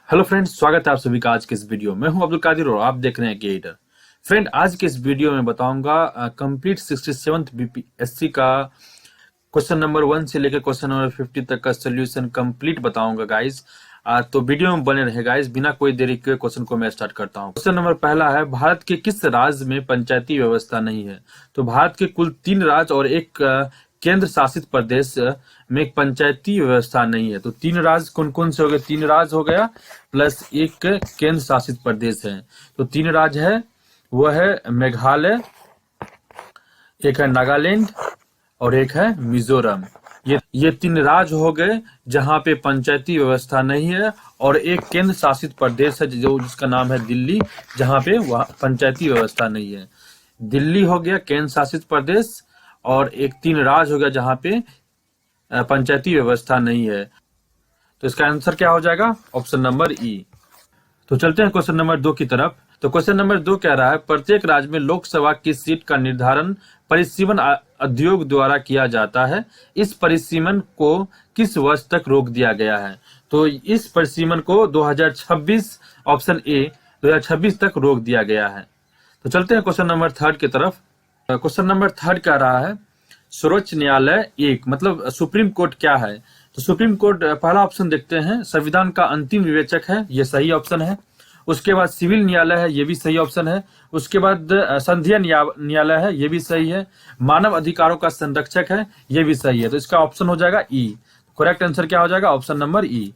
Hello friends, स्वागत है आप सभी का आज के इस वीडियो में। मैं हूं अब्दुल कादिर और आप देख रहे हैं क्रिएटर। फ्रेंड, आज के इस वीडियो में बताऊंगा कंप्लीट 67th बीपीएससी का क्वेश्चन नंबर 1 से लेकर क्वेश्चन नंबर 50 तक का सोल्यूशन कंप्लीट बताऊंगा गाइज। तो वीडियो में बने रहे गाइज। बिना कोई देरी के क्वेश्चन को मैं स्टार्ट करता हूं। क्वेश्चन नंबर पहला है, भारत के किस राज्य में पंचायती व्यवस्था नहीं है? तो भारत के कुल 3 राज्य और एक केंद्र शासित प्रदेश में एक पंचायती व्यवस्था नहीं है। तो 3 राज्य कौन कौन से हो गए? 3 राज्य हो गया प्लस एक केंद्र शासित प्रदेश है। तो 3 राज्य है, वो है मेघालय, एक है नागालैंड और एक है मिजोरम। ये 3 राज्य हो गए जहां पे पंचायती व्यवस्था नहीं है, और एक केंद्र शासित प्रदेश है जो जिसका नाम है दिल्ली, जहां पे वह पंचायती व्यवस्था नहीं है। दिल्ली हो गया केंद्र शासित प्रदेश, और एक 3 राज्य हो गया जहां पे पंचायती व्यवस्था नहीं है। तो इसका आंसर क्या हो जाएगा? ऑप्शन नंबर ई। तो चलते हैं क्वेश्चन नंबर 2 की तरफ। तो क्वेश्चन नंबर 2 कह रहा है, प्रत्येक राज्य में लोकसभा की सीट का निर्धारण परिसीमन आयोग द्वारा किया जाता है। इस परिसीमन को किस वर्ष तक रोक दिया गया है? तो इस परिसीमन को 2026, ऑप्शन ए 2026 तक रोक दिया गया है। तो चलते हैं क्वेश्चन नंबर 3 की तरफ। क्वेश्चन नंबर 3 कह रहा है, सर्वोच्च न्यायालय एक मतलब सुप्रीम कोर्ट क्या है? तो सुप्रीम कोर्ट, पहला ऑप्शन देखते हैं, संविधान का अंतिम विवेचक है, ये सही ऑप्शन है। उसके बाद सिविल न्यायालय है, ये भी सही ऑप्शन है। उसके बाद संघीय न्यायालय है, ये भी सही है। मानव अधिकारों का संरक्षक है, ये भी सही है। तो इसका ऑप्शन हो जाएगा ई। करेक्ट आंसर क्या हो जाएगा? ऑप्शन नंबर ई।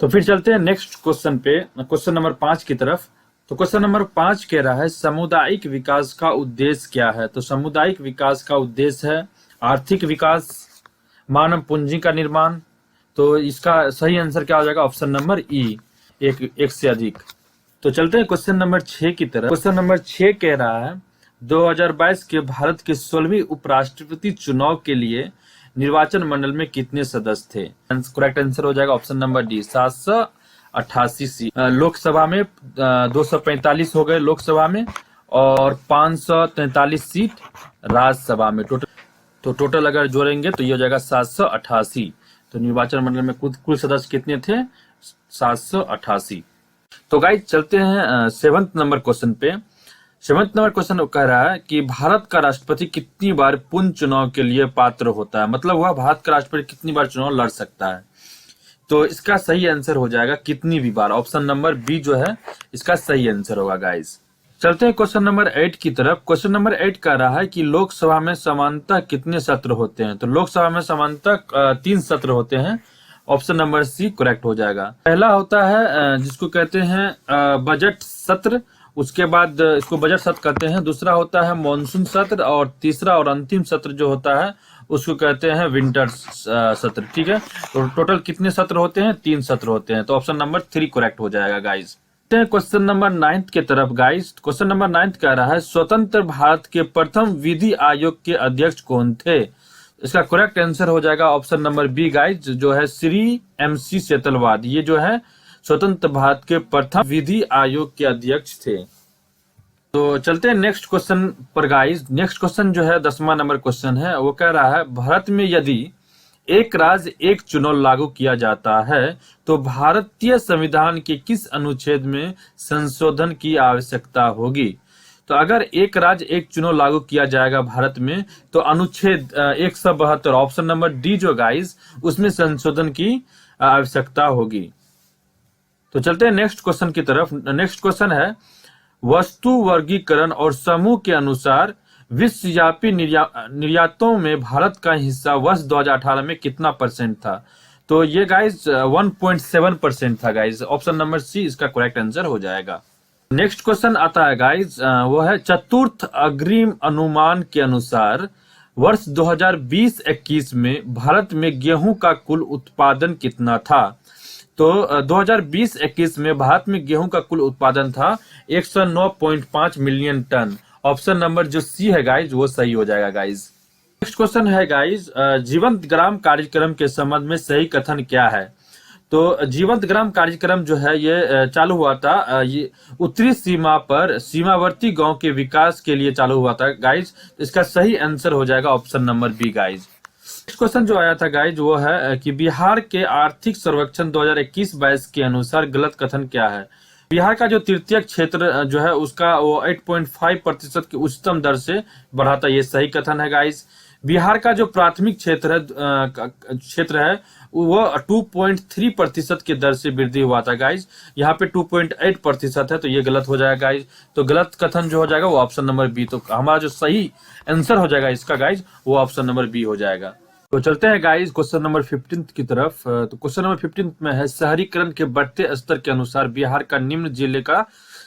तो फिर चलते हैं नेक्स्ट क्वेश्चन पे, क्वेश्चन नंबर 5 की तरफ। तो क्वेश्चन नंबर 5 कह रहा है, सामुदायिक विकास का उद्देश्य क्या है? तो सामुदायिक विकास का उद्देश्य है आर्थिक विकास, मानव पूंजी का निर्माण। तो इसका सही आंसर क्या हो जाएगा? ऑप्शन नंबर ई, एक से अधिक। तो चलते हैं क्वेश्चन नंबर 6 की तरफ। क्वेश्चन नंबर 6 कह रहा है, 2022 के भारत के 16वीं उपराष्ट्रपति चुनाव के लिए निर्वाचन मंडल में कितने सदस्य थे? करेक्ट आंसर हो जाएगा option number D, 788 seat. Lok Sabha में 245 हो गए लोकसभा में, और 543 सीट राज्यसभा में। टोटल अगर जोड़ेंगे तो ये हो जाएगा 788। तो निर्वाचन मंडल में कुल सदस्य कितने थे? 788। तो गाइस चलते हैं 7th नंबर क्वेश्चन पे। 7th नंबर क्वेश्चन कह रहा है कि भारत का राष्ट्रपति कितनी बार पुनः चुनाव के लिए पात्र होता है? मतलब वह भारत का राष्ट्रपति कितनी बार चुनाव लड़ सकता है? तो इसका सही आंसर हो जाएगा कितनी भी बार। ऑप्शन नंबर बी जो है इसका सही आंसर होगा गाइस। चलते हैं क्वेश्चन नंबर 8 की तरफ। क्वेश्चन नंबर 8 कह रहा है कि लोकसभा में सामान्यतः कितने सत्र होते हैं? तो लोकसभा में सामान्यतः 3 सत्र होते हैं। ऑप्शन नंबर सी करेक्ट हो जाएगा। पहला होता है जिसको कहते हैं बजट सत्र, उसके बाद इसको बजट सत्र कहते हैं। दूसरा होता है मॉनसून सत्र, और तीसरा और अंतिम सत्र जो होता है उसको कहते हैं विंटर सत्र। ठीक है, तो टोटल कितने सत्र होते हैं? 3 सत्र होते हैं। तो ऑप्शन नंबर 3 करेक्ट हो जाएगा गाइज। क्वेश्चन नंबर 9 की तरफ गाइज। क्वेश्चन नंबर 9 कह रहा है, स्वतंत्र भारत के प्रथम विधि आयोग के अध्यक्ष कौन थे? इसका करेक्ट आंसर हो जाएगा ऑप्शन नंबर बी गाइज, जो है श्री MC सेतलवाद। ये जो है स्वतंत्र भारत के प्रथम विधि आयोग के अध्यक्ष थे। तो चलते हैं नेक्स्ट क्वेश्चन पर गाइज। नेक्स्ट क्वेश्चन जो है 10वां नंबर क्वेश्चन है, वो कह रहा है, भारत में यदि एक राज्य एक चुनाव लागू किया जाता है तो भारतीय संविधान के किस अनुच्छेद में संशोधन की आवश्यकता होगी? तो अगर एक राज्य एक चुनाव लागू किया जाएगा भारत में, तो अनुच्छेद 172, ऑप्शन नंबर डी जो गाइस, उसमें संशोधन की आवश्यकता होगी। तो चलते हैं नेक्स्ट क्वेश्चन की तरफ। नेक्स्ट क्वेश्चन है, वस्तु वर्गीकरण और समूह के अनुसार विश्वव्यापी निर्यातों में भारत का हिस्सा वर्ष 2018 में कितना % था? तो ये गाइस 1.7% था गाइस। ऑप्शन नंबर सी इसका करेक्ट आंसर हो जाएगा। नेक्स्ट क्वेश्चन आता है गाइस, वो है, चतुर्थ अग्रिम अनुमान के अनुसार वर्ष 2020-21 में भारत में गेहूं का कुल उत्पादन कितना था? तो 2020-21 में भारत में गेहूं का कुल उत्पादन था 109.5 मिलियन टन। ऑप्शन नंबर जो सी है गाइज वो सही हो जाएगा गाइज। नेक्स्ट क्वेश्चन है गाइज, जीवंत ग्राम कार्यक्रम के संबंध में सही कथन क्या है? तो जीवंत ग्राम कार्यक्रम जो है ये चालू हुआ था ये उत्तरी सीमा पर सीमावर्ती गांव के विकास के लिए चालू हुआ था गाइज। इसका सही आंसर हो जाएगा option number b guys. Question जो आया था गाइज वो है कि बिहार के आर्थिक सर्वेक्षण 2021-22 के अनुसार गलत कथन क्या है। बिहार का जो तृतीयक क्षेत्र जो है उसका वो 8.5% की उच्चतम दर से बढ़ा था, ये सही कथन है गाइज। बिहार का जो प्राथमिक क्षेत्र है वो 2.3% की दर से वृद्धि हुआ था गाइज, यहाँ पे 2.8% है, तो ये गलत हो जाएगा गाइज। तो गलत कथन जो हो जाएगा वो ऑप्शन नंबर बी। तो हमारा जो सही आंसर हो जाएगा इसका गाइज वो ऑप्शन नंबर बी हो जाएगा। तो चलते हैं गाइस क्वेश्चन नंबर 15 की तरफ। तो क्वेश्चन नंबर 15 में है शहरीकरण के बढ़ते स्तर के अनुसार बिहार का निम्न जिले का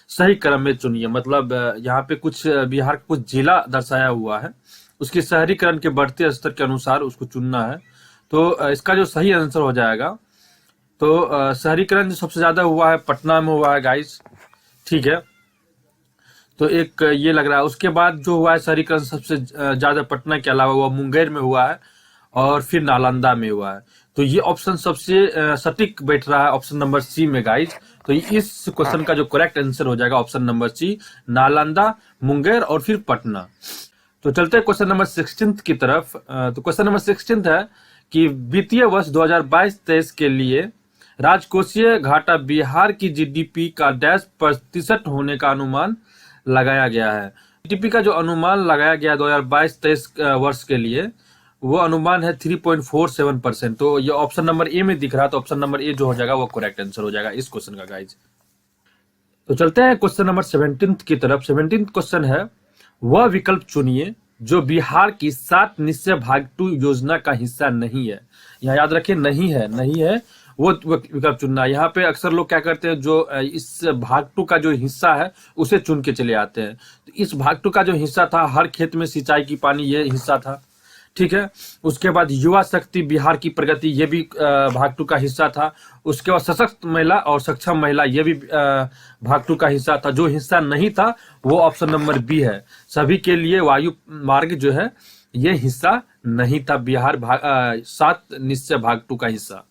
सही क्रम में चुनिए। मतलब यहाँ पे कुछ बिहार का कुछ जिला दर्शाया हुआ है, उसके शहरीकरण के बढ़ते स्तर के अनुसार उसको चुनना है। तो इसका जो सही आंसर हो जाएगा, तो शहरीकरण जो सबसे ज्यादा हुआ है पटना में हुआ है गाइस, ठीक है। तो एक ये लग रहा है। उसके बाद जो हुआ है शहरीकरण सबसे ज्यादा पटना के अलावा हुआ मुंगेर में हुआ है और फिर नालंदा में हुआ है। तो ये ऑप्शन सबसे सटीक बैठ रहा है ऑप्शन नंबर सी में गाइज। तो इस क्वेश्चन का जो करेक्ट आंसर हो जाएगा option number c, Nalanda, Munger और फिर पटना। तो चलते हैं क्वेश्चन नंबर 16 की तरफ। तो क्वेश्चन नंबर 16 है कि वित्तीय वर्ष 2022-23 के लिए राजकोषीय घाटा बिहार की जीडीपी का %% होने का अनुमान लगाया गया है। जीडीपी का जो अनुमान लगाया गया 2022-23 वर्ष के लिए वो अनुमान है 3.47%। तो ये ऑप्शन नंबर ए में दिख रहा है, तो ऑप्शन नंबर ए जो हो जाएगा वो करेक्ट आंसर हो जाएगा इस क्वेश्चन का गाइज। तो चलते हैं क्वेश्चन नंबर 17 की तरफ। 17 क्वेश्चन है वह विकल्प चुनिए जो बिहार की 7 निश्चय भाग 2 योजना का हिस्सा नहीं है। यहाँ याद रखिए नहीं है वो विकल्प चुनना। यहाँ पे अक्सर लोग क्या करते हैं, जो इस भाग 2 का जो हिस्सा है उसे चुन के चले आते हैं। तो इस भाग 2 का जो हिस्सा था हर खेत में सिंचाई की पानी, ये हिस्सा था, ठीक है। उसके बाद युवा शक्ति बिहार की प्रगति, ये भी भाग 2 का हिस्सा था। उसके बाद सशक्त महिला और सक्षम महिला, ये भी भाग 2 का हिस्सा था। जो हिस्सा नहीं था वो ऑप्शन नंबर बी है, सभी के लिए वायु मार्ग जो है ये हिस्सा नहीं था, बिहार 7 निश्चय भाग 2 का हिस्सा।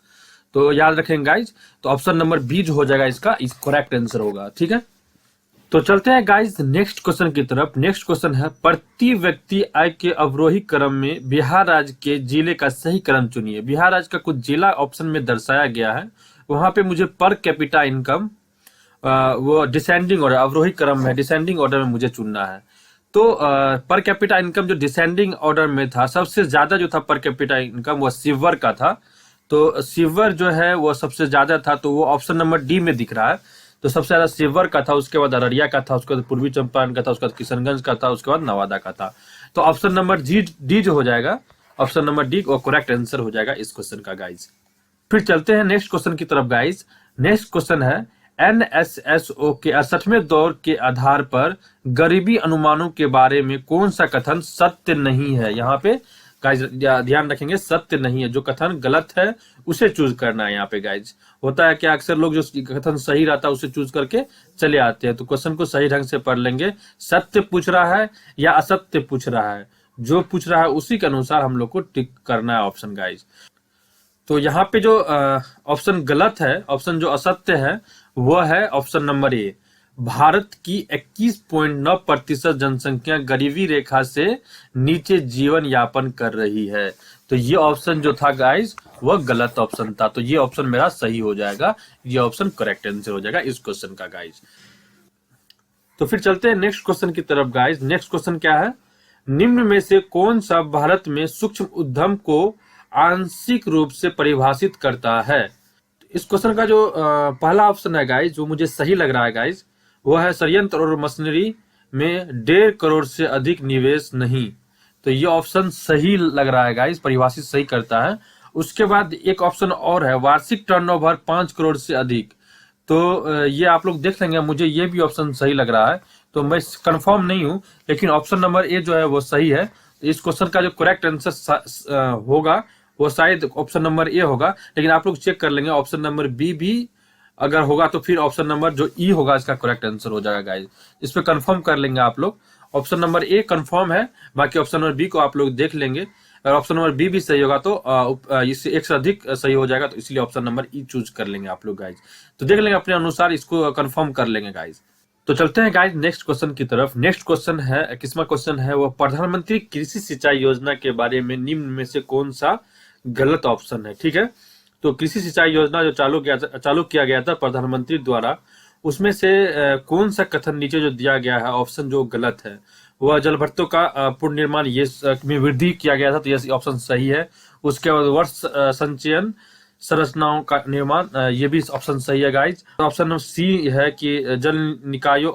तो याद रखेंगे गाइज, तो ऑप्शन नंबर बी जो हो जाएगा इसका इस करेक्ट आंसर होगा, ठीक है। तो चलते हैं गाइज नेक्स्ट क्वेश्चन की तरफ। नेक्स्ट क्वेश्चन है प्रति व्यक्ति आय के अवरोही क्रम में बिहार राज्य के जिले का सही क्रम चुनिए। बिहार राज्य का कुछ जिला ऑप्शन में दर्शाया गया है, वहां पे मुझे पर कैपिटा इनकम वो डिसेंडिंग ऑर्डर, अवरोही क्रम में डिसेंडिंग ऑर्डर में मुझे चुनना है। तो पर कैपिटा इनकम जो डिसेंडिंग ऑर्डर में था, सबसे ज्यादा जो था पर कैपिटा इनकम वो शिवहर का था। तो शिवहर जो है वो सबसे ज्यादा था, तो वो ऑप्शन नंबर डी में दिख रहा है। तो सबसे ज्यादा शिवहर का था, उसके बाद अररिया का था, उसके बाद पूर्वी चंपारण का था, उसके बाद किशनगंज का था, उसके बाद नवादा का था। तो ऑप्शन नंबर डी जो हो जाएगा, ऑप्शन नंबर डी वो करेक्ट आंसर हो जाएगा इस क्वेश्चन का गाइज। फिर चलते हैं नेक्स्ट क्वेश्चन की तरफ गाइज। नेक्स्ट क्वेश्चन है NSSO के 68वें दौर के आधार पर गरीबी अनुमानों के बारे में कौन सा कथन सत्य नहीं है। यहाँ पे गाइज ध्यान रखेंगे, सत्य नहीं है, जो कथन गलत है उसे चूज करना है। यहाँ पे गाइज होता है कि अक्सर लोग जो कथन सही रहता है उसे चूज करके चले आते हैं। तो क्वेश्चन को सही ढंग से पढ़ लेंगे, सत्य पूछ रहा है या असत्य पूछ रहा है, जो पूछ रहा है उसी के अनुसार हम लोग को टिक करना है ऑप्शन गाइज। तो यहाँ पे जो ऑप्शन गलत है, ऑप्शन जो असत्य है वो है ऑप्शन नंबर ए। भारत की 21.9% जनसंख्या गरीबी रेखा से नीचे जीवन यापन कर रही है। तो ये ऑप्शन जो था गाइज वो गलत ऑप्शन था, तो ये ऑप्शन मेरा सही हो जाएगा, ये ऑप्शन करेक्ट आंसर हो जाएगा इस क्वेश्चन का गाइज। तो फिर चलते हैं नेक्स्ट क्वेश्चन की तरफ गाइज। नेक्स्ट क्वेश्चन क्या है, निम्न में से कौन सा भारत में सूक्ष्म उद्यम को आंशिक रूप से परिभाषित करता है। इस क्वेश्चन का जो पहला ऑप्शन है गाइज वो मुझे सही लग रहा है गाइज, वो है संयंत्र और मशीनरी में 1.5 करोड़ से अधिक निवेश नहीं। तो ये ऑप्शन सही लग रहा है गाइज, परिभाषित सही करता है। उसके बाद एक ऑप्शन और है वार्षिक टर्नओवर 5 करोड़ से अधिक। तो ये आप लोग देख लेंगे, मुझे ये भी ऑप्शन सही लग रहा है, तो मैं कंफर्म नहीं हूं, लेकिन ऑप्शन नंबर ए जो है वो सही है। इस क्वेश्चन का जो करेक्ट आंसर होगा वो शायद ऑप्शन नंबर ए होगा, लेकिन आप लोग चेक कर लेंगे ऑप्शन नंबर बी भी अगर होगा तो फिर ऑप्शन नंबर जो ई होगा इसका करेक्ट आंसर हो जाएगा गाइज। इस पे कंफर्म कर लेंगे आप लोग। ऑप्शन नंबर ए कंफर्म है, बाकी ऑप्शन नंबर बी को आप लोग देख लेंगे। अगर ऑप्शन नंबर बी भी सही होगा तो इससे एक से अधिक सही हो जाएगा, तो इसलिए ऑप्शन नंबर ई चूज कर लेंगे आप लोग गाइज। तो देख लेंगे अपने अनुसार, इसको कंफर्म कर लेंगे गाइज। तो चलते हैं गाइस नेक्स्ट क्वेश्चन की तरफ। नेक्स्ट क्वेश्चन है, किसवा क्वेश्चन है वो, प्रधानमंत्री कृषि सिंचाई योजना के बारे में निम्न में से कौन सा गलत ऑप्शन है। ठीक है, तो कृषि सिंचाई योजना जो चालू किया गया था प्रधानमंत्री द्वारा, उसमें से कौन सा कथन नीचे जो दिया गया है ऑप्शन जो गलत है, वह जलभट्टों का पुनर्निर्माण ये में वृद्धि किया गया था, तो ये ऑप्शन सही है। उसके बाद वर्ष संचयन संरचनाओं का निर्माण, ये भी ऑप्शन सही है गाइज। ऑप्शन नंबर सी है कि जल निकायों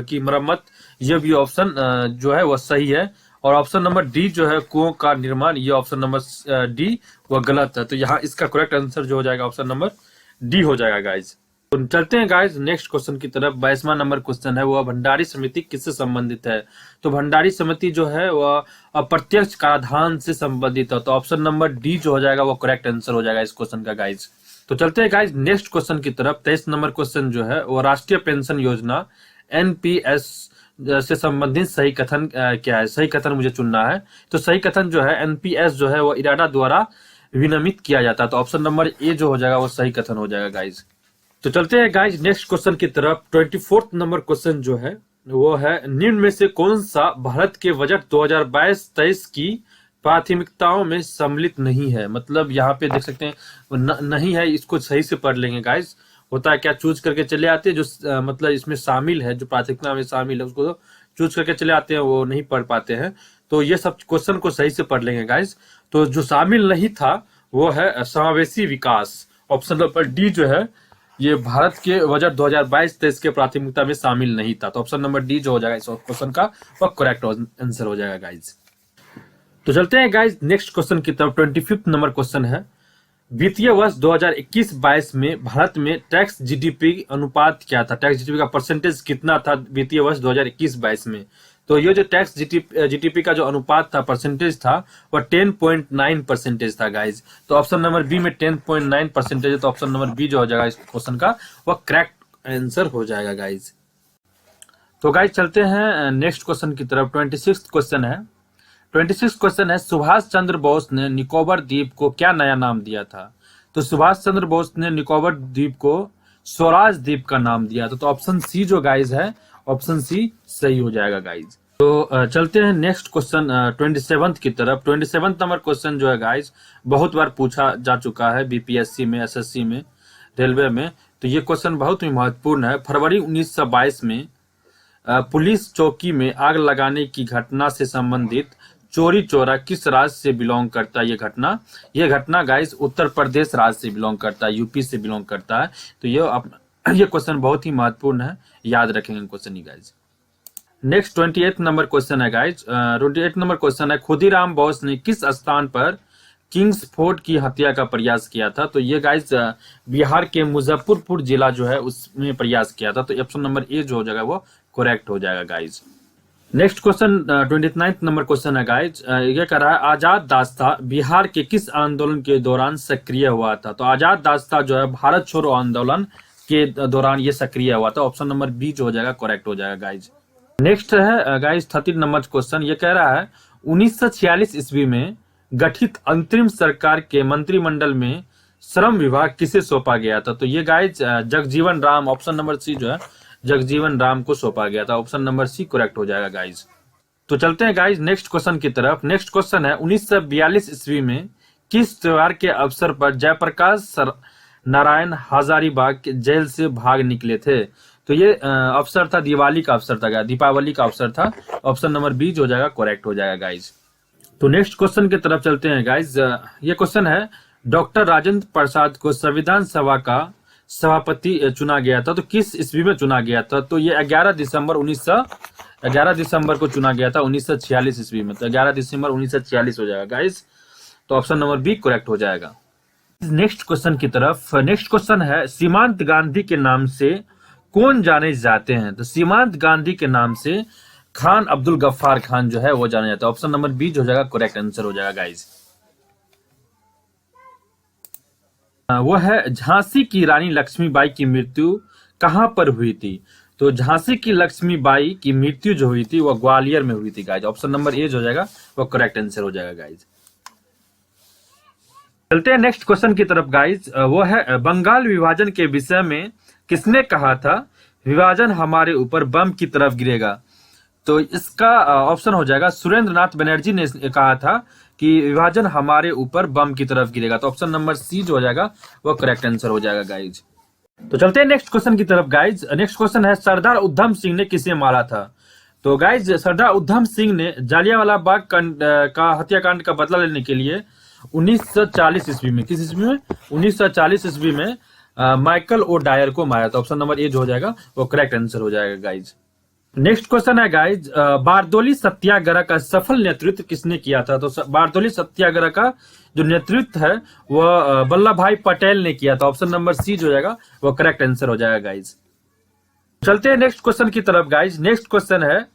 की मरम्मत, ये भी ऑप्शन जो है वह सही है। और ऑप्शन नंबर डी जो है कुओं का निर्माण, ये ऑप्शन नंबर डी वह गलत है। तो यहाँ इसका करेक्ट आंसर जो हो जाएगा ऑप्शन नंबर डी हो जाएगा गाइज। तो चलते हैं गाइज नेक्स्ट क्वेश्चन की तरफ। 22वां नंबर क्वेश्चन है, वह भंडारी समिति किससे संबंधित है। तो भंडारी समिति जो है वह अप्रत्यक्ष कराधान से संबंधित है। तो ऑप्शन नंबर डी जो हो जाएगा वो करेक्ट आंसर हो जाएगा इस क्वेश्चन का गाइज। तो चलते हैं गाइज नेक्स्ट क्वेश्चन की तरफ। 23 नंबर क्वेश्चन जो है वो राष्ट्रीय पेंशन योजना एनपीएस से संबंधित सही कथन क्या है। सही कथन मुझे चुनना है। तो सही कथन जो है एनपीएस जो है वो इरादा द्वारा विनियमित किया जाता है। तो ऑप्शन नंबर ए जो हो जाएगा वो सही कथन हो जाएगा गाइज। तो चलते हैं गाइज नेक्स्ट क्वेश्चन की तरफ। 24 नंबर क्वेश्चन जो है वो है, निम्न में से कौन सा भारत के बजट 2022-23 की प्राथमिकताओं में सम्मिलित नहीं है। मतलब यहाँ पे देख सकते हैं नहीं है, इसको सही से पढ़ लेंगे गाइज। होता है क्या, चूज करके चले आते हैं जो मतलब इसमें शामिल है, जो प्राथमिकता में शामिल है उसको चूज करके चले आते हैं, वो नहीं पढ़ पाते हैं। तो ये सब क्वेश्चन को सही से पढ़ लेंगे गाइज। तो जो शामिल नहीं था वो है समावेशी विकास। ऑप्शन नंबर डी जो है ये भारत के बजट 2022-23 के प्राथमिकता में शामिल नहीं था। तो ऑप्शन नंबर डी जो हो जाएगा इस क्वेश्चन का वो करेक्ट आंसर हो जाएगा गाइज। तो चलते हैं गाइज नेक्स्ट क्वेश्चन की तरफ। 25 नंबर क्वेश्चन है, वित्तीय वर्ष 2021-22 में भारत में टैक्स जीडीपी अनुपात क्या था। टैक्स जीडीपी का परसेंटेज कितना था वित्तीय वर्ष 2021-22 में। तो ये जो टैक्स जीडीपी का जो अनुपात था, परसेंटेज था, वह 10.9% था गाइज। तो ऑप्शन नंबर बी में 10.9% है। तो ऑप्शन नंबर बी जो हो जाएगा इस क्वेश्चन का वह करेक्ट आंसर हो जाएगा गाइज। तो गाइज चलते हैं नेक्स्ट क्वेश्चन की तरफ। 26 क्वेश्चन है। 26 क्वेश्चन है, सुभाष चंद्र बोस ने निकोबार द्वीप को क्या नया नाम दिया था। तो सुभाष चंद्र बोस ने निकोबार द्वीप को स्वराज द्वीप का नाम दिया था। तो ऑप्शन सी जो गाइज है, ऑप्शन सी सही हो जाएगा गाइज। तो चलते हैं नेक्स्ट क्वेश्चन 27 की तरफ। 27 नंबर क्वेश्चन जो है गाइज बहुत बार पूछा जा चुका है बीपीएससी में, एसएससी में, रेलवे में। तो ये क्वेश्चन बहुत ही महत्वपूर्ण है। फरवरी 1922 में पुलिस चौकी में आग लगाने की घटना से संबंधित चोरी चोरा किस राज्य से बिलोंग करता है। ये घटना गाइज उत्तर प्रदेश राज्य से बिलोंग करता है, यूपी से बिलोंग करता है। तो ये क्वेश्चन बहुत ही महत्वपूर्ण है, याद रखेंगे क्वेश्चन ही गाइज। नेक्स्ट 28 नंबर क्वेश्चन है गाइज। 28 नंबर क्वेश्चन है, खुदीराम बोस ने किस स्थान पर किंग्स फोर्ट की हत्या का प्रयास किया था। तो ये गाइज बिहार के मुजफ्फरपुर जिला जो है उसमें प्रयास किया था। तो ऑप्शन नंबर ए जो हो जाएगा वो करेक्ट हो जाएगा guys. Next question 29 number question है गाइज। ये कह रहा है, आजाद दास्ता बिहार के किस आंदोलन के दौरान सक्रिय हुआ था। तो आजाद दास्ता जो है भारत छोड़ो आंदोलन के दौरान ये सक्रिय हुआ था। ऑप्शन नंबर बी जो हो जाएगा करेक्ट हो जाएगा गाइज। नेक्स्ट है गाइज 30 नंबर क्वेश्चन। ये कह रहा है, 1946 ईस्वी में गठित अंतरिम सरकार के मंत्रिमंडल में श्रम विभाग किसे सौंपा गया था। तो ये guys Jagjivan Ram, option number c जो है जगजीवन राम को सौंपा गया था। ऑप्शन नंबर सी करेक्ट हो जाएगा गाइज। तो चलते हैं गाइज नेक्स्ट क्वेश्चन की तरफ। नेक्स्ट क्वेश्चन है, 1942 ईस्वी में किस त्योहार के अवसर पर जयप्रकाश नारायण हजारीबाग के जेल से भाग निकले थे। तो ये अवसर था दिवाली का अवसर था, दीपावली का अवसर था। ऑप्शन नंबर बी जो हो जाएगा करेक्ट हो जाएगा गाइज। तो नेक्स्ट क्वेश्चन की तरफ चलते हैं गाइज। ये क्वेश्चन है, डॉक्टर राजेंद्र प्रसाद को संविधान सभा का सभापति चुना गया था। तो किस ईस्वी में चुना गया था। तो ये 11 दिसंबर को चुना गया था 1946 ईस्वी में। तो 11 दिसंबर 1946 हो जाएगा गाइज। तो ऑप्शन नंबर बी करेक्ट हो जाएगा। नेक्स्ट क्वेश्चन की तरफ। नेक्स्ट क्वेश्चन है, सीमांत गांधी के नाम से कौन जाने जाते हैं। तो सीमांत गांधी के नाम से खान अब्दुल गफ्फार खान जो है वो जाने जाता है। ऑप्शन नंबर बी जो हो जाएगा करेक्ट आंसर हो जाएगा गाइज। वो है, झांसी की रानी लक्ष्मीबाई की मृत्यु कहां पर हुई थी। तो झांसी की लक्ष्मीबाई की मृत्यु जो हुई थी वो ग्वालियर में हुई थी गाइज। ऑप्शन नंबर ए जो हो जाएगा वो करेक्ट आंसर हो जाएगा गाइज। चलते हैं नेक्स्ट क्वेश्चन की तरफ गाइज। वो है, बंगाल विभाजन के विषय में किसने कहा था, विभाजन हमारे ऊपर बम की तरफ गिरेगा। तो इसका ऑप्शन हो जाएगा, सुरेंद्र नाथ बनर्जी ने कहा था कि विभाजन हमारे ऊपर बम की तरफ गिरेगा। तो ऑप्शन नंबर सी जो हो जाएगा वो करेक्ट आंसर हो जाएगा गाइज। तो चलते हैं नेक्स्ट क्वेश्चन की तरफ गाइज। नेक्स्ट क्वेश्चन है, सरदार उधम सिंह ने किसे मारा था? तो गाइज सरदार उधम सिंह ने जालियांवाला बाग का हत्याकांड का बदला लेने के लिए 1940 ईस्वी में, किस ईस्वी में? 1940 ईस्वी में माइकल ओ डायर को मारा था। ऑप्शन नंबर ए जो हो जाएगा वो करेक्ट आंसर हो जाएगा गाइज। नेक्स्ट क्वेश्चन है गाइज, बारदोली सत्याग्रह का सफल नेतृत्व किसने किया था? तो बारदोली सत्याग्रह का जो नेतृत्व है वह वल्लभ भाई पटेल ने किया था। ऑप्शन नंबर सी जो हो जाएगा वो करेक्ट आंसर हो जाएगा गाइज। चलते हैं नेक्स्ट क्वेश्चन की तरफ गाइज। नेक्स्ट क्वेश्चन है,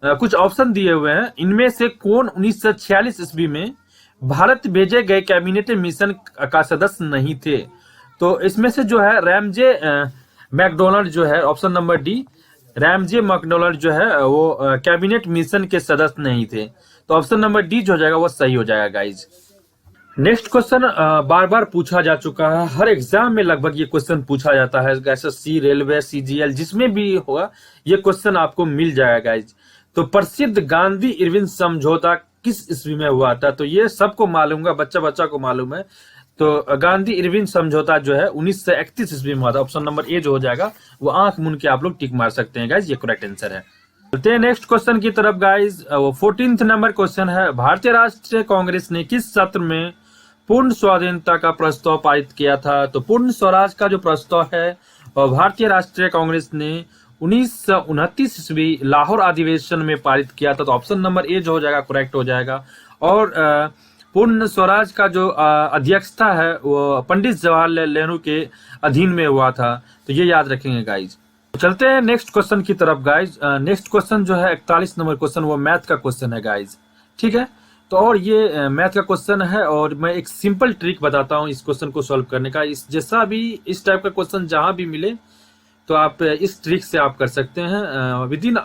कुछ ऑप्शन दिए हुए हैं, इनमें से कौन 1946 ईस्वी में भारत भेजे गए कैबिनेट मिशन का सदस्य नहीं थे? तो इसमें से जो है रैमजे मैकडोनाल्ड जो है, option number d, Ramsay MacDonald जो है वो कैबिनेट मिशन के सदस्य नहीं थे। तो ऑप्शन नंबर डी जो हो जाएगा वो सही हो जाएगा गाइज। नेक्स्ट क्वेश्चन बार बार पूछा जा चुका है, हर एग्जाम में लगभग ये क्वेश्चन पूछा जाता है, एसएससी, रेलवे, सीजीएल, जिसमें भी होगा ये क्वेश्चन आपको मिल जाएगा गाइज। तो प्रसिद्ध गांधी इरविन समझौता किस ईस्वी में हुआ था? तो ये सबको मालूम है, बच्चा बच्चा को मालूम है। तो गांधी इरविन समझौता जो है 1931 ईस्वी में हुआ था। ऑप्शन नंबर ए जो हो जाएगा वो आंख मूंद के आप लोग टिक मार सकते हैं गाइज, ये करेक्ट आंसर है। चलते हैं नेक्स्ट क्वेश्चन की तरफ गाइज। वो 14th नंबर क्वेश्चन है, भारतीय राष्ट्रीय कांग्रेस ने किस सत्र में पूर्ण स्वाधीनता का प्रस्ताव पारित किया था? तो पूर्ण स्वराज का जो प्रस्ताव है और भारतीय राष्ट्रीय कांग्रेस ने 1929 ईस्वी लाहौर अधिवेशन में पारित किया था। तो ऑप्शन नंबर ए जो हो जाएगा करेक्ट हो जाएगा। और पूर्ण स्वराज का जो अध्यक्षता है वो पंडित जवाहरलाल नेहरू के अधीन में हुआ था। तो ये याद रखेंगे गाइज। चलते हैं नेक्स्ट क्वेश्चन की तरफ गाइज। नेक्स्ट क्वेश्चन जो है 41 नंबर क्वेश्चन वो मैथ का क्वेश्चन है गाइज, ठीक है। तो और ये मैथ का क्वेश्चन है और मैं एक सिंपल ट्रिक बताता हूँ इस क्वेश्चन को सॉल्व करने का। इस जैसा भी इस टाइप का क्वेश्चन जहां भी मिले तो आप इस ट्रिक से आप कर सकते हैं। Within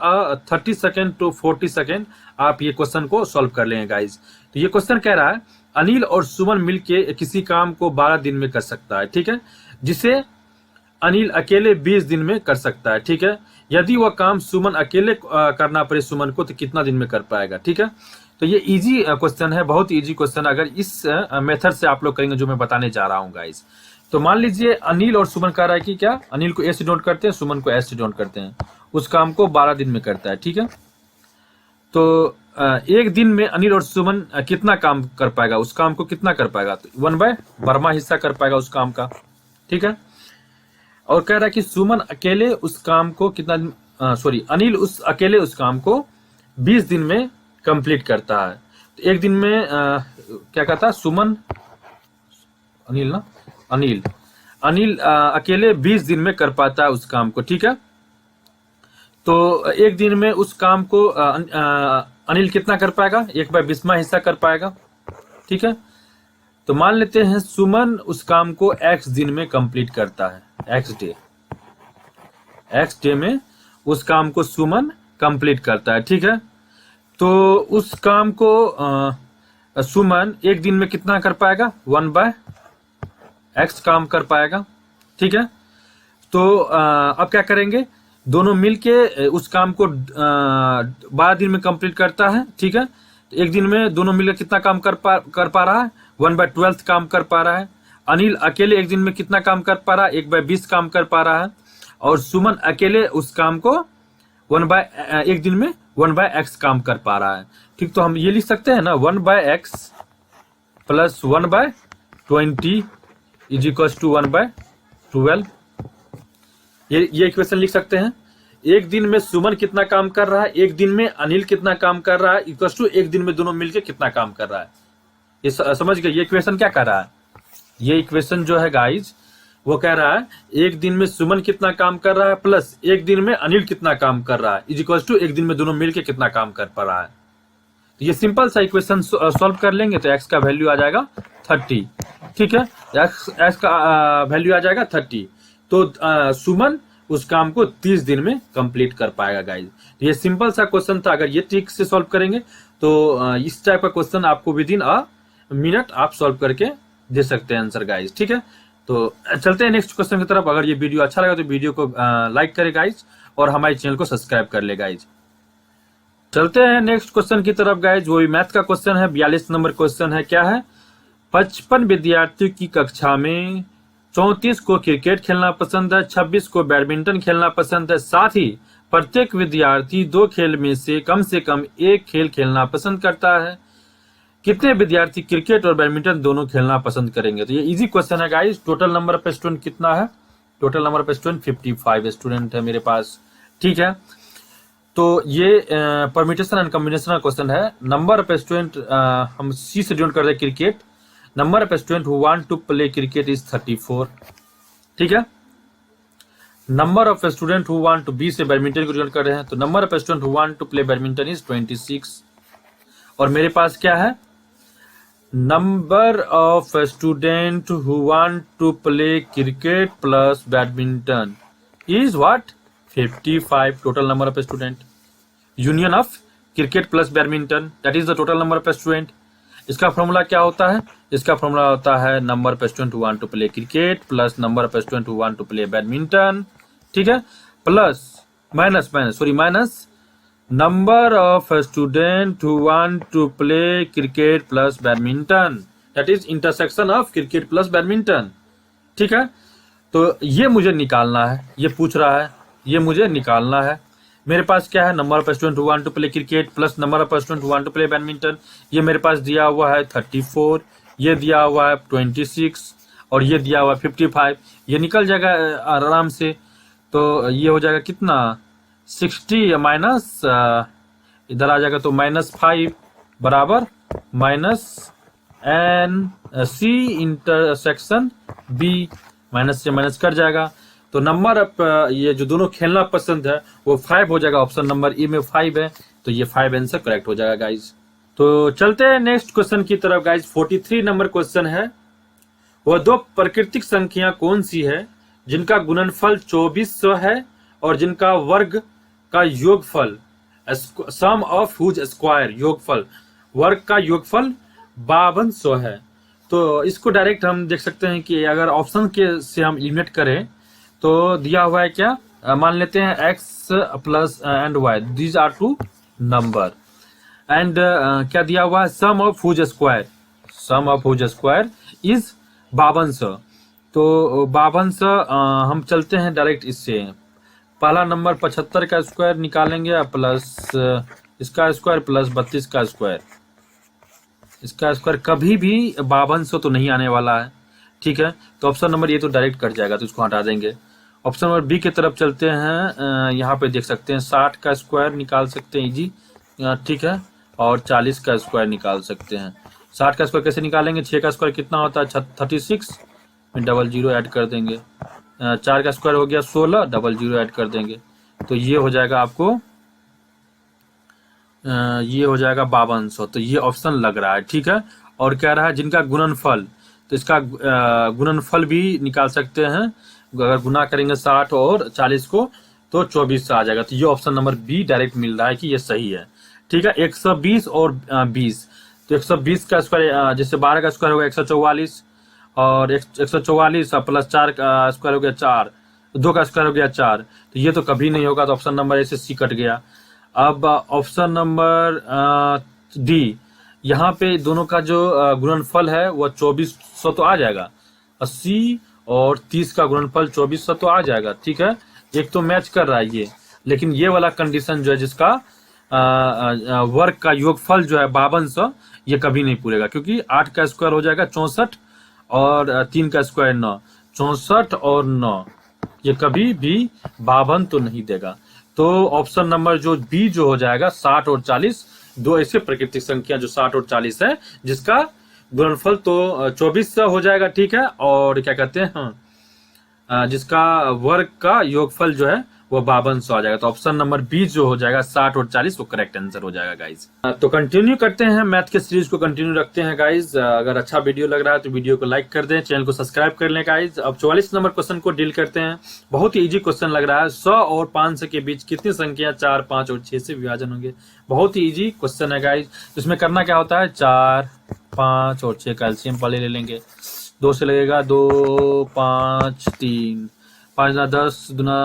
30 second to 40 second आप ये क्वेश्चन को सॉल्व कर लेंगे गाइज। तो ये क्वेश्चन कह रहा है, अनिल और सुमन मिलके किसी काम को 12 दिन में कर सकता है, ठीक है, जिसे अनिल अकेले 20 दिन में कर सकता है, ठीक है। यदि वह काम सुमन अकेले करना पड़े सुमन को तो कितना दिन में कर पाएगा, ठीक है। तो ये इजी क्वेश्चन है, बहुत इजी क्वेश्चन। अगर इस मेथड से आप लोग करेंगे जो मैं बताने जा रहा हूँ गाइस। तो मान लीजिए अनिल और सुमन कह रहा है कि क्या, अनिल को ए से डिनोट करते हैं, सुमन को एस से डिनोट करते हैं, उस काम को 12 दिन में करता है, ठीक है। तो एक दिन में अनिल और सुमन कितना काम कर पाएगा, उस काम को कितना कर पाएगा, तो 1/12वां हिस्सा कर पाएगा उस काम का, ठीक है। और कह रहा है कि सुमन अकेले उस काम को कितना, अनिल अकेले उस काम को 20 दिन में कंप्लीट करता है। तो एक दिन में क्या कहता है सुमन, अनिल अकेले 20 दिन में कर पाता है उस काम को, ठीक है। तो एक दिन में उस काम को अनिल कितना कर पाएगा, 1/20वां हिस्सा कर पाएगा, ठीक है। तो मान लेते हैं सुमन उस काम को x दिन में कंप्लीट करता है, x डे में उस काम को सुमन कंप्लीट करता है, ठीक है। तो उस काम को सुमन एक दिन में कितना कर पाएगा, 1/x काम कर पाएगा, ठीक है। तो अब क्या करेंगे, दोनों मिलके उस काम को 12 दिन में कंप्लीट करता है, ठीक है। तो एक दिन में दोनों मिलकर कितना काम कर पा रहा है, 1/12 काम कर पा रहा है। अनिल अकेले एक दिन में कितना काम कर पा रहा है, 1/20 काम कर पा रहा है। और सुमन अकेले उस काम को एक दिन में 1/x काम कर पा रहा है, ठीक। तो हम ये लिख सकते हैं ना, 1/x plus 1/20 is equal to 1/12। ये इक्वेशन लिख सकते हैं। एक दिन में सुमन कितना काम कर रहा है, एक दिन में अनिल कितना काम कर रहा है, इक्वल टू एक दिन में दोनों मिलके कितना काम कर रहा है। ये समझ गए, ये इक्वेशन क्या कर रहा है, ये इक्वेशन जो है गाइज वो कह रहा है एक दिन में सुमन कितना काम कर रहा है प्लस एक दिन में अनिल कितना काम कर रहा है इज इक्वल टू एक दिन में दोनों मिलके कितना काम कर पा रहा है। तो ये सिंपल सा इक्वेशन सॉल्व कर लेंगे तो x का वैल्यू आ जाएगा 30, ठीक है। x का वैल्यू आ जाएगा 30। तो सुमन उस काम को 30 दिन में कंप्लीट कर पाएगा गाइज। तो ये सिंपल सा क्वेश्चन था, अगर ये ट्रिक से सॉल्व करेंगे तो इस टाइप का क्वेश्चन आपको विद इन अ मिनट आप सॉल्व करके दे सकते हैं आंसर गाइज, ठीक है। तो चलते हैं नेक्स्ट क्वेश्चन की तरफ। अगर ये वीडियो अच्छा लगा तो वीडियो को लाइक करें गाइज, और हमारे चैनल को सब्सक्राइब कर ले गाइज। चलते हैं नेक्स्ट क्वेश्चन की तरफ गाइज। वो भी मैथ का क्वेश्चन है, 42 नंबर क्वेश्चन है। क्या है? 55 विद्यार्थियों की कक्षा में 34 को क्रिकेट खेलना पसंद है, 26 को बैडमिंटन खेलना पसंद है। साथ ही प्रत्येक विद्यार्थी 2 खेल में से कम एक खेल खेलना पसंद करता है। कितने विद्यार्थी क्रिकेट और बैडमिंटन दोनों खेलना पसंद करेंगे? तो ये इजी क्वेश्चन है guys. Total number of student कितना है? Total number of student 55 student है मेरे पास, ठीक है। तो ये परम्यूटेशन एंड कॉम्बिनेशन का क्वेश्चन है। नंबर ऑफ स्टूडेंट हम सी से डिनोट कर रहे हैं cricket. Number of student who want to play cricket is 34, ठीक है। Number of student who want to b से बैडमिंटन को डिनोट कर रहे हैं, तो number of student who want to play badminton is 26। और मेरे पास क्या है? Number of student who want to play cricket plus badminton is what? 55 total number of student. Union of cricket plus badminton, that is the total number of student. इसका formula क्या होता है? इसका फॉर्मूला होता है number of student who want to play cricket plus number of student who want to play badminton, ठीक है, plus minus number of student who want to play cricket plus badminton, that is intersection of cricket plus badminton, ठीक है। तो ये मुझे निकालना है, ये पूछ रहा है, ये मुझे निकालना है। मेरे पास क्या है? Number of student who want to play cricket plus number of student who want to play badminton. ये मेरे पास दिया हुआ है 34, ये दिया हुआ है 26 और ये दिया हुआ है 55। ये निकल जाएगा आराम से। तो ये हो जाएगा कितना? 60 माइनस इधर आ जाएगा तो -5 बराबर -NC इंटरसेक्शन B, माइनस से माइनस कट जाएगा। तो नंबर ऑफ ये जो दोनों खेलना पसंद है वो 5 हो जाएगा। ऑप्शन नंबर E में 5 है, तो ये 5 आंसर करेक्ट हो जाएगा गाइज। तो चलते हैं नेक्स्ट क्वेश्चन की तरफ गाइज। 43 नंबर क्वेश्चन है। वह 2 प्राकृतिक संख्या कौन सी है जिनका गुणनफल 2400 है और जिनका वर्ग का योगफल, सम ऑफ हुज स्क्वायर, योगफल, वर्ग का योगफल 5200 है। तो इसको डायरेक्ट हम देख सकते हैं कि अगर ऑप्शन के से हम एलिमिनेट करें तो दिया हुआ है क्या? मान लेते हैं x plus and y, these are 2 number, and क्या दिया हुआ है? Sum of whose square, sum of whose square is 5200। तो 5200 हम चलते हैं डायरेक्ट इससे। पहला नंबर 75 का स्क्वायर निकालेंगे प्लस इसका स्क्वायर प्लस 32 का स्क्वायर। इसका स्क्वायर कभी भी 5200 तो नहीं आने वाला है, ठीक है। तो ऑप्शन नंबर ये तो डायरेक्ट कट जाएगा, तो इसको हटा देंगे। ऑप्शन नंबर बी की तरफ चलते हैं। यहाँ पे देख सकते हैं 60 का स्क्वायर निकाल सकते हैं इजी, ठीक है, और 40 का स्क्वायर निकाल सकते हैं। 60 का स्क्वायर कैसे निकालेंगे? 6 का स्क्वायर कितना होता है? 36 में 00 ऐड कर देंगे। 4 का स्क्वायर हो गया 16, 00 ऐड कर देंगे। तो ये हो जाएगा आपको ये हो जाएगा 5200। तो ये ऑप्शन लग रहा है, ठीक है। और कह रहा है जिनका गुणनफल, तो इसका गुणनफल भी निकाल सकते हैं। अगर गुना करेंगे 60 और 40 को तो 24 से आ जाएगा। तो ये ऑप्शन नंबर बी डायरेक्ट मिल रहा है कि ये सही है, ठीक है। 120 और 20, तो 120 का स्क्वायर जैसे 12 का स्क्वायर होगा 144 और 144 प्लस 4 का स्क्वायर हो गया 4, 2 का स्क्वायर हो गया 4। तो ये तो कभी नहीं होगा, तो ऑप्शन नंबर ए से सी कट गया। अब ऑप्शन नंबर डी, यहाँ पे दोनों का जो गुणनफल है वो 2400 तो आ जाएगा। 80 और 30 का गुणनफल 2400 तो आ जाएगा, ठीक है। एक तो मैच कर रहा है ये, लेकिन ये वाला कंडीशन जो है जिसका वर्ग का योगफल जो है 5200, ये कभी नहीं पूरेगा, क्योंकि 8 का स्क्वायर हो जाएगा 64 और 3 का स्क्वायर 9, 64 और 9, ये कभी भी 52 तो नहीं देगा। तो ऑप्शन नंबर जो बी जो हो जाएगा 60 और 40, दो ऐसे प्राकृतिक संख्या जो 60 और 40 है जिसका गुणनफल तो 2400 हो जाएगा, ठीक है। और क्या कहते हैं जिसका वर्ग का योगफल जो है वो 5200 आ जाएगा। तो ऑप्शन नंबर बी जो हो जाएगा 60 और 40 वो करेक्ट आंसर हो जाएगा गाइज। तो कंटिन्यू करते हैं, मैथ के सीरीज को कंटिन्यू रखते हैं गाइज। अगर अच्छा वीडियो लग रहा है तो वीडियो को लाइक कर दें, चैनल को सब्सक्राइब कर लें गाइज। अब 44 नंबर क्वेश्चन को डील करते हैं। बहुत ही इजी क्वेश्चन लग रहा है। 100 और 500 के बीच कितनी संख्या 4, 5 और 6 से विभाजन होंगे? बहुत ही इजी क्वेश्चन है गाइज। इसमें करना क्या होता है, 4, 5 और 6 का एलसीएम पहले ले लेंगे। 2 से लगेगा 2 5 3 5 ना 10 दुना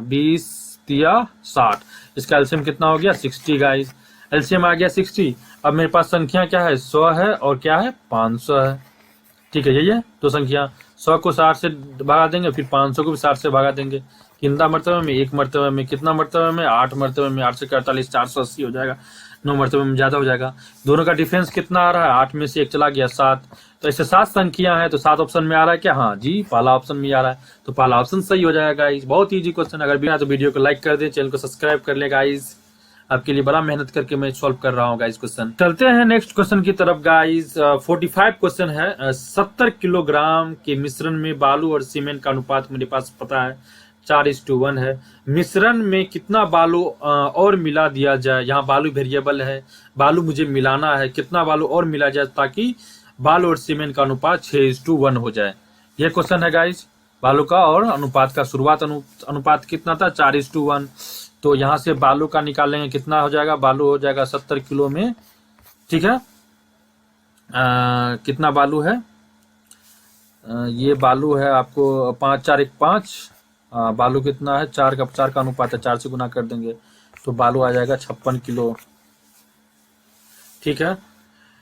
20 तिया 60। इसका एलसीएम कितना हो गया 60 गाइस। एलसीएम आ गया 60। अब मेरे पास संख्या क्या है 100 है और क्या है 500 है। ठीक है, यही है दो संख्या। 100 को 60 से भगा देंगे, फिर 500 को भी 60 से भगा देंगे। कितना मरतबे में 1 मरतबे में। कितना मरतबे में 8 मरतबे में। 8 से 48 480 हो जाएगा। 9 मरतबे में ज्यादा हो जाएगा। दोनों का डिफरेंस कितना आ रहा है 8 में से 1 चला गया 7। तो ऐसे 7 संख्या है तो 7 ऑप्शन में आ रहा है क्या, हाँ जी पहला ऑप्शन में आ रहा है, तो पहला ऑप्शन सही हो जाएगा गाइस। बहुत ईजी क्वेश्चन। अगर भी तो वीडियो को लाइक कर दे, चैनल को सब्सक्राइब कर ले गाइस। आपके लिए बड़ा मेहनत करके मैं सॉल्व कर रहा हूँ गाइस क्वेश्चन। चलते हैं नेक्स्ट क्वेश्चन की तरफ गाइस। 45 क्वेश्चन है। 70 किलोग्राम के मिश्रण में बालू और सीमेंट का अनुपात मेरे पास पता है 4:1 है। मिश्रण में कितना बालू और मिला दिया जाए। यहाँ बालू वेरिएबल है, बालू मुझे मिलाना है। कितना बालू और मिला जाए ताकि बालू और सीमेंट का अनुपात 6:1 हो जाए। यह क्वेश्चन है गाइस। बालू का और अनुपात का शुरुआत अनुपात कितना था 4:1। तो यहाँ से बालू का निकालेंगे, कितना हो जाएगा, बालू हो जाएगा 70 किलो में। ठीक है, कितना बालू है, ये बालू है आपको 5 4 1 5। बालू कितना है 4 का अनुपात है, 4 से गुना कर देंगे तो बालू आ जाएगा 56 किलो। ठीक है,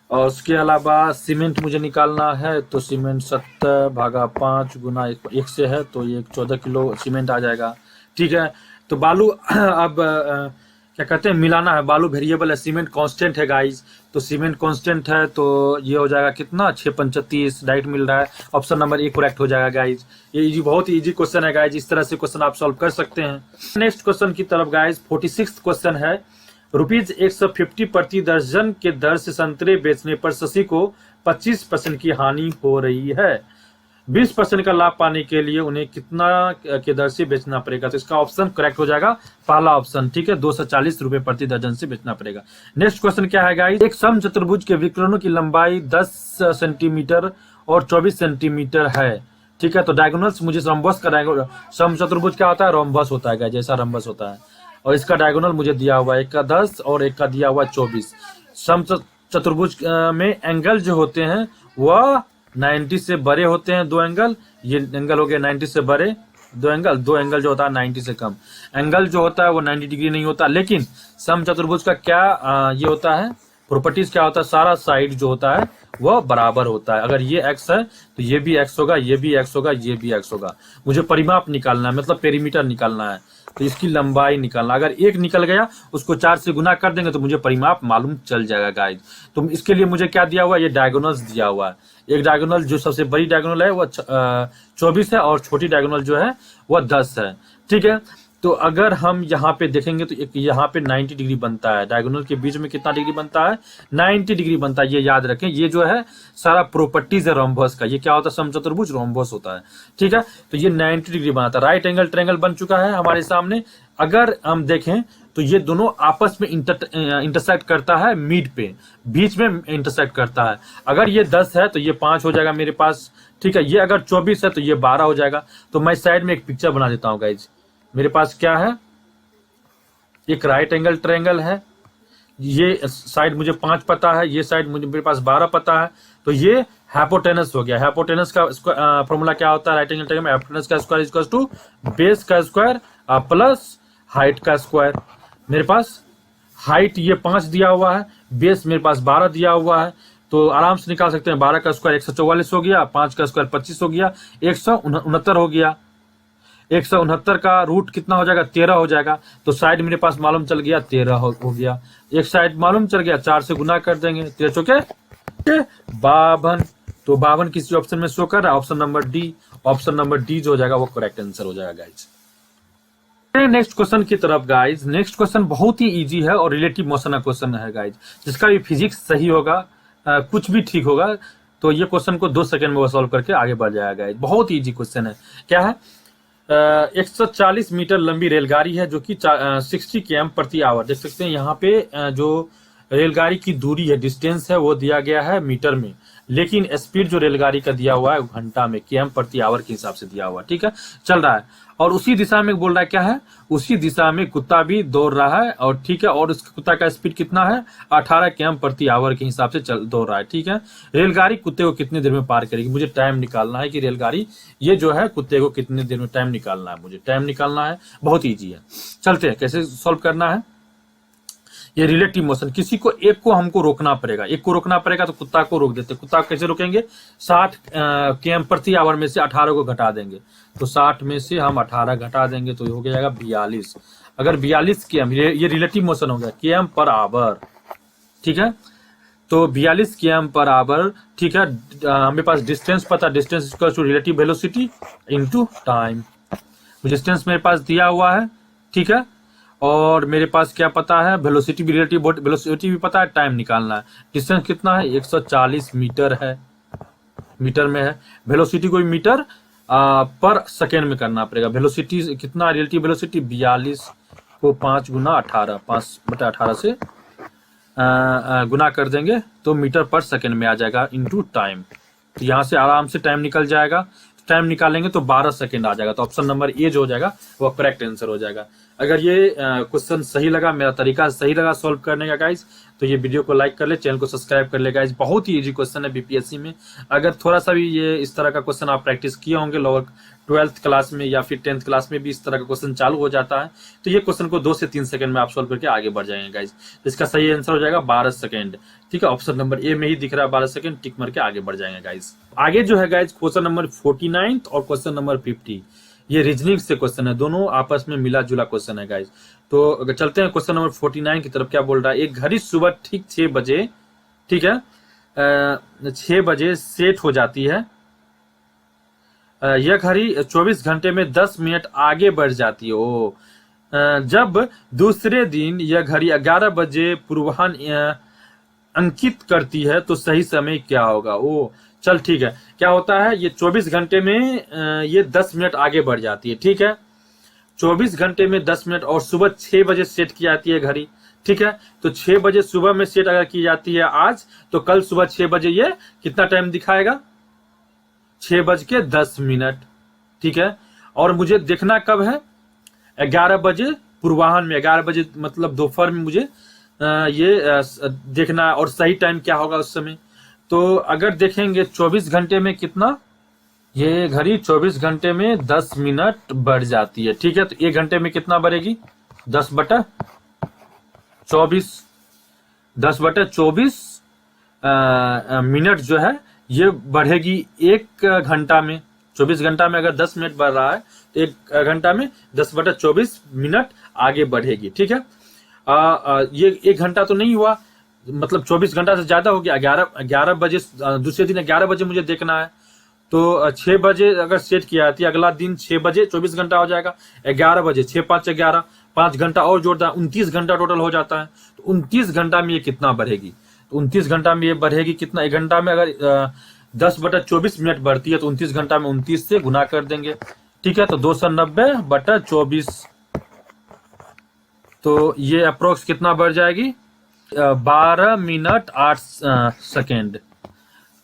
और उसके अलावा सीमेंट मुझे निकालना है तो सीमेंट 70 भागा 5 गुना 1 से है तो ये 14 किलो सीमेंट आ जाएगा। ठीक है, तो बालू अब क्या कहते हैं मिलाना है। बालू वेरिएबल है, सीमेंट कांस्टेंट है गाइस। तो सीमेंट कांस्टेंट है तो ये हो जाएगा कितना 6:35 डाइट मिल रहा है। ऑप्शन नंबर ए करेक्ट हो जाएगा गाइस। ये इजी, बहुत ही इजी क्वेश्चन है गाइस। इस तरह से क्वेश्चन आप सॉल्व कर सकते हैं। नेक्स्ट क्वेश्चन की तरफ गाइस। 46 क्वेश्चन है। ₹150 प्रति दर्जन के दर से संतरे बेचने पर शशि को 25% की हानि हो रही है। 20% का लाभ पाने के लिए उन्हें कितना के दर से बेचना पड़ेगा। तो इसका ऑप्शन करेक्ट हो जाएगा पहला ऑप्शन। ठीक है, 240 रुपए प्रति दर्जन से बेचना पड़ेगा। नेक्स्ट क्वेश्चन क्या है गाइस। एक समचतुर्भुज के विकर्णों की लंबाई 10 सेंटीमीटर और 24 सेंटीमीटर है। ठीक है, तो डायगोनल्स मुझे रम्बस का समचतुर्भुज क्या होता है, रोम्बस होता है, जैसा रम्बस होता है। और इसका डायगोनल मुझे दिया हुआ है, एक का 10 और एक का दिया हुआ 24। समचतुर्भुज में एंगल जो होते हैं वह 90 से बड़े होते हैं, 2 एंगल। ये एंगल हो गया 90 से बड़े 2 एंगल। 2 एंगल जो होता है 90 से कम। एंगल जो होता है वो 90 डिग्री नहीं होता। लेकिन समचतुर्भुज का क्या ये होता है, प्रॉपर्टीज क्या होता है, सारा साइड जो होता है वह बराबर होता है। अगर ये x है तो ये भी x होगा, ये भी x होगा, ये भी x होगा। मुझे परिमाप निकालना है, मतलब पेरीमीटर निकालना है, तो इसकी लंबाई निकालना। अगर एक निकल गया उसको 4 से गुना कर देंगे तो मुझे परिमाप मालूम चल जाएगा गाइस। तो इसके लिए मुझे क्या दिया हुआ है, ये डायगोनल्स दिया हुआ है। एक डायगोनल जो सबसे बड़ी डायगोनल है वो 24 है और छोटी डायगोनल जो है वह 10 है। ठीक है, तो अगर हम यहाँ पे देखेंगे तो एक यहाँ पे 90 डिग्री बनता है। डायगोनल के बीच में कितना डिग्री बनता है 90 डिग्री बनता है। ये याद रखें, ये जो है सारा प्रॉपर्टीज है रोम्बस का। ये क्या होता है, समचतुर्भुज रोम्बस होता है। ठीक है, तो ये 90 डिग्री बनाता है। राइट एंगल ट्रायंगल बन चुका है हमारे सामने। अगर हम देखें तो ये दोनों आपस में इंटरसेक्ट करता है, मिड पे बीच में इंटरसेक्ट करता है। अगर ये 10 है तो ये 5 हो जाएगा मेरे पास। ठीक है, ये अगर 24 है तो ये 12 हो जाएगा। तो मैं साइड में एक पिक्चर बना देता हूँ गाइज। मेरे पास क्या है, एक राइट एंगल ट्रायंगल है। ये साइड मुझे 5 पता है, ये साइड मुझे मेरे पास 12 पता है। तो ये हाइपोटेनस हो गया। हाइपोटेनस का फॉर्मूला क्या होता है राइट एंगल ट्रायंगल में, हाइपोटेनस का स्क्वायर इक्वल टू बेस का स्क्वायर प्लस हाइट का स्क्वायर। मेरे पास हाइट ये 5 दिया हुआ है, बेस मेरे पास 12 दिया हुआ है। तो आराम से निकाल सकते हैं। 12 का स्क्वायर 144 हो गया, 5 का स्क्वायर 25 हो गया, 169 हो गया। 169 का रूट कितना हो जाएगा 13 हो जाएगा। तो साइड मेरे पास मालूम चल गया 13 हो गया। एक साइड मालूम चल गया, 4 से गुना कर देंगे, 13 चौके 52। तो 52 किसी ऑप्शन में शो कर रहा है, option number D. Option number D जो हो जाएगा वो करेक्ट आंसर हो जाएगा गाइज। नेक्स्ट क्वेश्चन की तरफ गाइज। नेक्स्ट क्वेश्चन बहुत ही इजी है और रिलेटिव मोशन का क्वेश्चन है गाइज, जिसका भी फिजिक्स सही होगा कुछ भी ठीक होगा तो ये क्वेश्चन को 2 सेकंड में वो सॉल्व करके आगे बढ़ जाएगा गाइज। बहुत ही इजी क्वेश्चन है। क्या है, 140 मीटर लंबी रेलगाड़ी है जो कि 60 km प्रति आवर। देख सकते हैं यहाँ पे जो रेलगाड़ी की दूरी है, डिस्टेंस है, वो दिया गया है मीटर में, लेकिन स्पीड जो रेलगाड़ी का दिया हुआ है वो घंटा में, km प्रति आवर के हिसाब से दिया हुआ है। ठीक है, चल रहा है। और उसी दिशा में बोल रहा है क्या है, उसी दिशा में कुत्ता भी दौड़ रहा है, और ठीक है, और उसके कुत्ता का स्पीड कितना है, 18 km प्रति आवर के हिसाब से दौड़ रहा है। ठीक है, रेलगाड़ी कुत्ते को कितनी देर में पार करेगी, मुझे टाइम निकालना है कि रेलगाड़ी ये जो है कुत्ते को कितनी देर में, टाइम निकालना है, मुझे टाइम निकालना है। बहुत ईजी है, चलते हैं कैसे सॉल्व करना है। ये रिलेटिव मोशन, किसी को एक को हमको रोकना पड़ेगा, एक को रोकना पड़ेगा, तो कुत्ता को रोक देते। कुत्ता को कैसे रोकेंगे, 60 km प्रति आवर में से 18 को घटा देंगे, तो 60 में से हम 18 घटा देंगे तो हो जाएगा 42। अगर 42 km, ये रिलेटिव मोशन हो गया, km पर आवर। ठीक है, तो 42 km पर आवर। ठीक है, हमें पास डिस्टेंस पता, distance equal to relative velocity into time. Distance मेरे पास दिया हुआ है, ठीक है, और मेरे पास क्या पता है, वेलोसिटी भी, रिलेटिव वेलोसिटी भी पता है, टाइम निकालना है। डिस्टेंस कितना है, 140 मीटर है, मीटर में है। वेलोसिटी को भी मीटर पर सेकेंड में करना पड़ेगा। वेलोसिटी कितना, रिलेटिव वेलोसिटी 42 को 5 गुना 18, 5/18 से गुना कर देंगे तो मीटर पर सेकेंड में आ जाएगा, इनटू टाइम। तो यहाँ से आराम से टाइम निकल जाएगा। टाइम निकालेंगे तो 12 सेकेंड आ जाएगा, तो ऑप्शन नंबर ए जो हो जाएगा वो करेक्ट आंसर हो जाएगा। अगर ये क्वेश्चन सही लगा, मेरा तरीका सही लगा सॉल्व करने का गाइज, तो ये वीडियो को लाइक कर ले, चैनल को सब्सक्राइब कर ले गाइज। बहुत ही इजी क्वेश्चन है बीपीएससी में। अगर थोड़ा सा भी ये इस तरह का क्वेश्चन आप प्रैक्टिस किए होंगे, लोअर 12th क्लास में या फिर 10th क्लास में भी इस तरह का क्वेश्चन चालू हो जाता है, तो ये क्वेश्चन को 2 से 3 सेकंड में आप सॉल्व करके आगे बढ़ जाएंगे गाइज। तो इसका सही आंसर हो जाएगा 12 सेकंड। ठीक है, ऑप्शन नंबर ए में ही दिख रहा है 12 सेकंड, टिक मार के आगे बढ़ जाएंगे गाइज। आगे जो है गाइज क्वेश्चन नंबर 49 और क्वेश्चन नंबर 50, ये रीजनिंग से क्वेश्चन है, दोनों आपस में मिला जुला क्वेश्चन है गाइज। तो अगर चलते हैं क्वेश्चन नंबर 49 की तरफ। क्या बोल रहा है, एक घड़ी सुबह ठीक 6 बजे, ठीक है, 6 बजे सेट हो जाती है। यह घड़ी 24 घंटे में 10 मिनट आगे बढ़ जाती है। ओ, जब दूसरे दिन यह घड़ी 11 बजे पूर्वाह्न अंकित करती है तो सही समय क्या होगा। ओ चल ठीक है, क्या होता है, ये 24 घंटे में ये 10 मिनट आगे बढ़ जाती है। ठीक है, 24 घंटे में 10 मिनट, और सुबह 6 बजे सेट की जाती है घड़ी। ठीक है, तो 6 बजे सुबह में सेट अगर की जाती है आज, तो कल सुबह 6 बजे ये कितना टाइम दिखाएगा, 6:10। ठीक है, और मुझे देखना कब है, 11 बजे पूर्वाह्न में, 11 बजे मतलब दोपहर में मुझे ये देखना, और सही टाइम क्या होगा उस समय। तो अगर देखेंगे 24 घंटे में कितना, ये घड़ी 24 घंटे में 10 मिनट बढ़ जाती है। ठीक है, तो 1 घंटे में कितना बढ़ेगी, 10/24, 10/24 मिनट जो है ये बढ़ेगी 1 घंटा में। 24 घंटा में अगर 10 मिनट बढ़ रहा है तो 1 घंटा में 10/24 मिनट आगे बढ़ेगी। ठीक है, ये 1 घंटा तो नहीं हुआ, मतलब 24 घंटा से ज्यादा हो गया। 11 बजे, दूसरे दिन 11 बजे मुझे देखना है, तो 6 बजे अगर सेट किया जाती है, अगला दिन 6 बजे 24 घंटा हो जाएगा। 11 बजे 6 5 11, 5 घंटा और जोड़ दें, 29 घंटा टोटल हो जाता है। तो 29 घंटा में ये कितना बढ़ेगी, तो 29 घंटा में ये बढ़ेगी कितना, 1 घंटा में अगर 10/24 मिनट बढ़ती है तो 29 घंटा में 29 से गुना कर देंगे। ठीक है, तो 290/24, तो ये अप्रोक्स कितना बढ़ जाएगी, 12 मिनट 8 सेकेंड।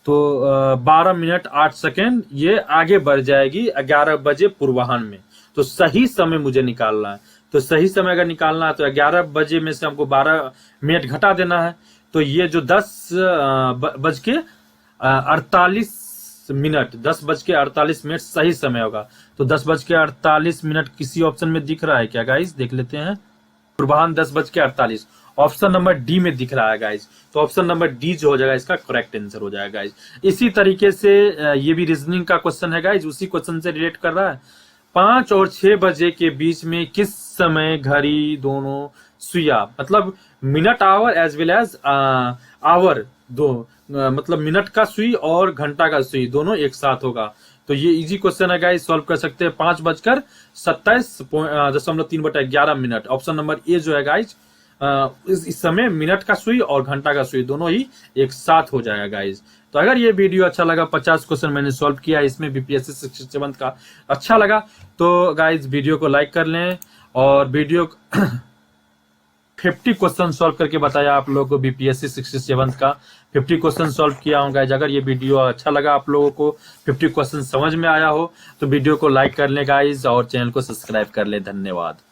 तो 12 मिनट 8 सेकेंड ये आगे बढ़ जाएगी 11 बजे पूर्वाह्न में। तो सही समय मुझे निकालना है, तो सही समय अगर निकालना है तो 11 बजे में से हमको 12 मिनट घटा देना है, तो ये जो 10:48 सही समय होगा। तो 10:48 किसी ऑप्शन में दिख रहा है क्या गाइस, देख लेते हैं। पूर्वाह्न 10:48 ऑप्शन नंबर डी में दिख रहा है गाइस, तो ऑप्शन नंबर डी जो हो जाएगा इसका करेक्ट आंसर हो जाएगा गाइस। इसी तरीके से ये भी रीजनिंग का क्वेश्चन है गाइस, उसी क्वेश्चन से रिलेट कर रहा है। 5 और 6 बजे के बीच में किस समय घड़ी दोनों सुइया, मतलब minute hour as well as hour, दो मतलब मिनट का सुई और घंटा का सुई दोनों एक साथ होगा। तो ये इजी क्वेश्चन है गाइस, सॉल्व कर सकते हैं। 5:27.3/11 ऑप्शन नंबर ए जो है गाइस, इस समय मिनट का सुई और घंटा का सुई दोनों ही एक साथ हो जाएगा गाइस। तो अगर ये वीडियो अच्छा लगा, 50 क्वेश्चन मैंने सॉल्व किया इसमें बीपीएससी 67 का, अच्छा लगा तो गाइस वीडियो को लाइक कर लें, और वीडियो 50 क्वेश्चन सॉल्व करके बताया आप लोगों को बीपीएससी 67 का 50 क्वेश्चन सॉल्व किया हूँ गाइज। अगर ये वीडियो अच्छा लगा आप लोगों को, 50 क्वेश्चन समझ में आया हो, तो वीडियो को लाइक कर ले गाइज और चैनल को सब्सक्राइब कर ले। धन्यवाद।